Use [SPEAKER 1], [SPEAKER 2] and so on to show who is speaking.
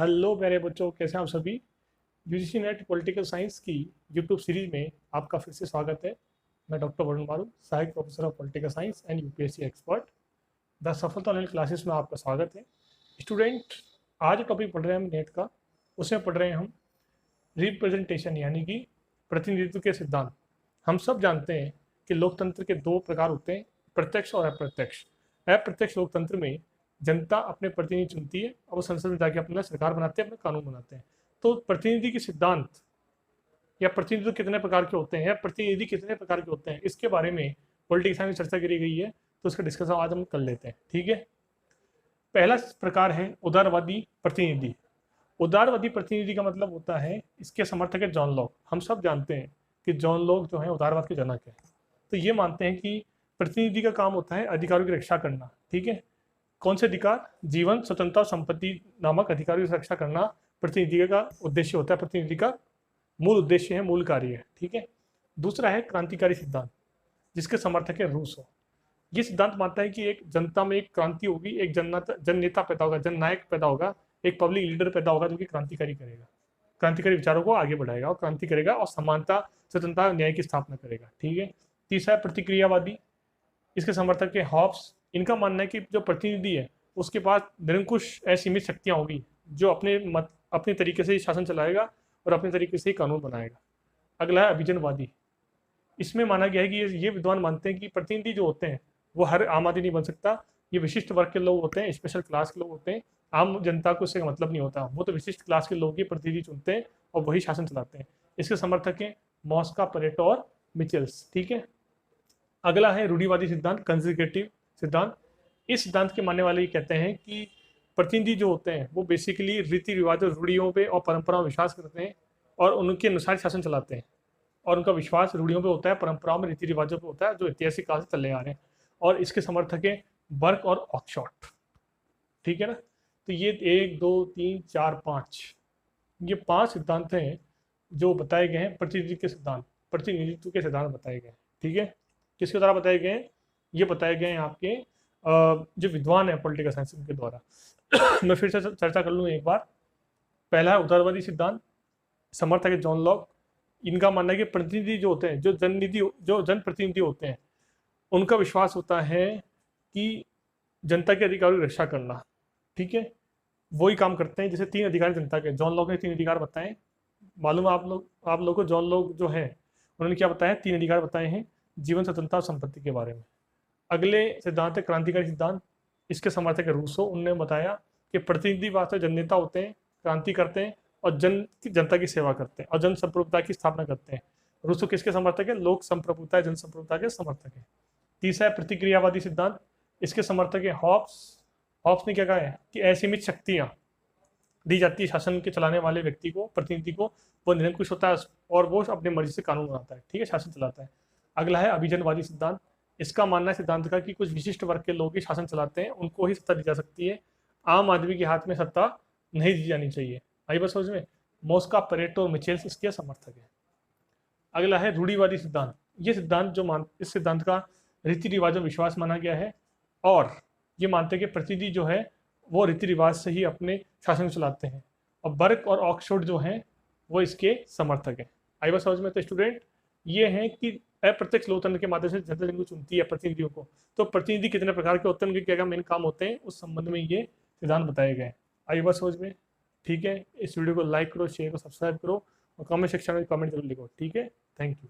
[SPEAKER 1] Hello मेरे बच्चों, कैसे हैं आप सभी। यूजीसी नेट पॉलिटिकल साइंस की यूट्यूब सीरीज में आपका फिर से स्वागत है। मैं डॉक्टर वरुण मारू, सहायक professor of political science and UPSC expert. The सफलता ऑनलाइन क्लासेस में आपका स्वागत है। स्टूडेंट, आज जो टॉपिक पढ़ रहे हैं हम नेट का, उसमें पढ़ रहे हैं हम रिप्रेजेंटेशन यानी कि प्रतिनिधित्व के सिद्धांत। हम सब जानते हैं कि लोकतंत्र के दो प्रकार होते हैं, प्रत्यक्ष और अप्रत्यक्ष। अप्रत्यक्ष लोकतंत्र में जनता अपने प्रतिनिधि चुनती है और वो संसद में जाके अपना सरकार बनाते हैं, अपना कानून बनाते हैं। तो प्रतिनिधि के सिद्धांत या प्रतिनिधित्व कितने प्रकार के होते हैं या प्रतिनिधि कितने प्रकार के होते हैं, इसके बारे में पॉलिटिक्स साइंस में चर्चा करी गई है। तो उसका डिस्कशन आज हम कर लेते हैं, ठीक है। पहला प्रकार है उदारवादी प्रतिनिधि। उदारवादी प्रतिनिधि का मतलब होता है, इसके समर्थक है जॉन लॉक। हम सब जानते हैं कि जॉन लॉक जो है उदारवाद के जनक है। तो ये मानते हैं कि प्रतिनिधि का काम होता है अधिकारों की रक्षा करना, ठीक है। कौन से अधिकार? जीवन, स्वतंत्रता और संपत्ति नामक अधिकारों की रक्षा करना प्रतिनिधि का उद्देश्य होता है, प्रतिनिधि का मूल उद्देश्य है, मूल कार्य है, ठीक है। दूसरा है क्रांतिकारी सिद्धांत, जिसके समर्थक है रूसो। ये सिद्धांत मानता है कि एक जनता में एक क्रांति होगी, एक जननेता पैदा होगा, जननायक पैदा होगा, एक पब्लिक लीडर पैदा होगा जो कि क्रांतिकारी करेगा, क्रांतिकारी विचारों को आगे बढ़ाएगा और क्रांति करेगा और समानता, स्वतंत्रता, न्याय की स्थापना करेगा, ठीक है। तीसरा है प्रतिक्रियावादी। इसके समर्थक है हॉब्स। इनका मानना है कि जो प्रतिनिधि है उसके पास निरंकुश असीमित शक्तियां होगी, जो अपने तरीके से ही शासन चलाएगा और अपने तरीके से ही कानून बनाएगा। अगला है अभिजनवादी। इसमें माना गया है कि ये विद्वान मानते हैं कि प्रतिनिधि जो होते हैं वो हर आम आदमी नहीं बन सकता। ये विशिष्ट वर्ग के लोग होते हैं, स्पेशल क्लास के लोग होते हैं। आम जनता को इससे मतलब नहीं होता, वो तो विशिष्ट क्लास के लोग ही प्रतिनिधि चुनते हैं और वही शासन चलाते हैं। इसके समर्थक हैं मॉस्का, परेटो और मिचेल्स, ठीक है। अगला है रूढ़िवादी सिद्धांत, कंजर्वेटिव सिद्धांत। इस सिद्धांत के मानने वाले ये कहते हैं कि प्रतिनिधि जो होते हैं वो बेसिकली रीति रिवाजों, रूढ़ियों पे और परंपराओं में विश्वास करते हैं और उनके अनुसार शासन चलाते हैं। और उनका विश्वास रूढ़ियों पे होता है, परंपराओं में, रीति रिवाजों पे होता है, जो ऐतिहासिक काल से चले आ रहे हैं। और इसके समर्थक है बर्क और ऑक्सफोर्ड, ठीक है ना। तो ये 1 2 3 4 5, ये 5 सिद्धांत हैं जो बताए गए हैं प्रतिनिधित्व के सिद्धांत बताए गए हैं, ठीक है। किसके द्वारा बताए गए हैं? ये बताए गए हैं आपके जो विद्वान है पॉलिटिकल साइंस के द्वारा। मैं फिर से चर्चा कर लूँ एक बार। पहला है उदारवादी सिद्धांत, समर्थक है जॉन लॉक। इनका मानना है कि प्रतिनिधि जो होते हैं, जो जनप्रतिनिधि होते हैं, उनका विश्वास होता है कि जनता के अधिकारों की रक्षा करना, ठीक है। वही काम करते हैं। जैसे 3 अधिकार जनता के, जॉन लॉक ने 3 अधिकार बताए। मालूम है आप लोग को जॉन लॉक जो है उन्होंने क्या बताया? 3 अधिकार बताए हैं जीवन, स्वतंत्रता और संपत्ति के बारे में। अगले सिद्धांत है क्रांतिकारी सिद्धांत। इसके समर्थक है रूसो। उन्होंने बताया कि प्रतिनिधि वास्तव जननेता होते हैं, क्रांति करते हैं और जनता की सेवा करते हैं और जन संप्रभुता की स्थापना करते हैं। रूसो किसके समर्थक है? लोक संप्रभुता, जन संप्रभुता के समर्थक है। तीसरा है प्रतिक्रियावादी सिद्धांत। इसके समर्थक है हॉब्स। हॉब्स ने क्या कहा है कि असीमित शक्तियां दी जाती है शासन के चलाने वाले व्यक्ति को, प्रतिनिधि को। वो निरंकुश होता है और वो अपनी मर्जी से कानून बनाता है, ठीक है, शासन चलाता है। अगला है अभिजनवादी सिद्धांत। इसका मानना है सिद्धांत का कि कुछ विशिष्ट वर्ग के लोग ही शासन चलाते हैं, उनको ही सत्ता दी जा सकती है, आम आदमी के हाथ में सत्ता नहीं दी जानी चाहिए। आई बात समझ में? मॉस्का, परेटो और मिचेल्स इसके समर्थक है। अगला है रूढ़िवादी सिद्धांत। ये सिद्धांत इस सिद्धांत का रीति रिवाजों विश्वास माना गया है और ये मानते हैं कि प्रतिनिधि जो है वो रीति रिवाज से ही अपने शासन चलाते हैं। और बर्क और ऑक्सफोर्ड जो हैं वो इसके समर्थक हैं। आई बात समझ में? तो स्टूडेंट, ये है कि अप्रत्यक्ष लोकतंत्र के माध्यम से जनता जिनको चुनती है प्रतिनिधियों को, तो प्रतिनिधि कितने प्रकार के होते हैं, उनके क्या क्या मेन काम होते हैं, उस संबंध में ये सिद्धांत बताए गए हैं। आई बात समझ में? ठीक है। इस वीडियो को लाइक करो, शेयर करो, सब्सक्राइब करो और कमेंट सेक्शन में कमेंट जरूर लिखो, ठीक है। Thank you.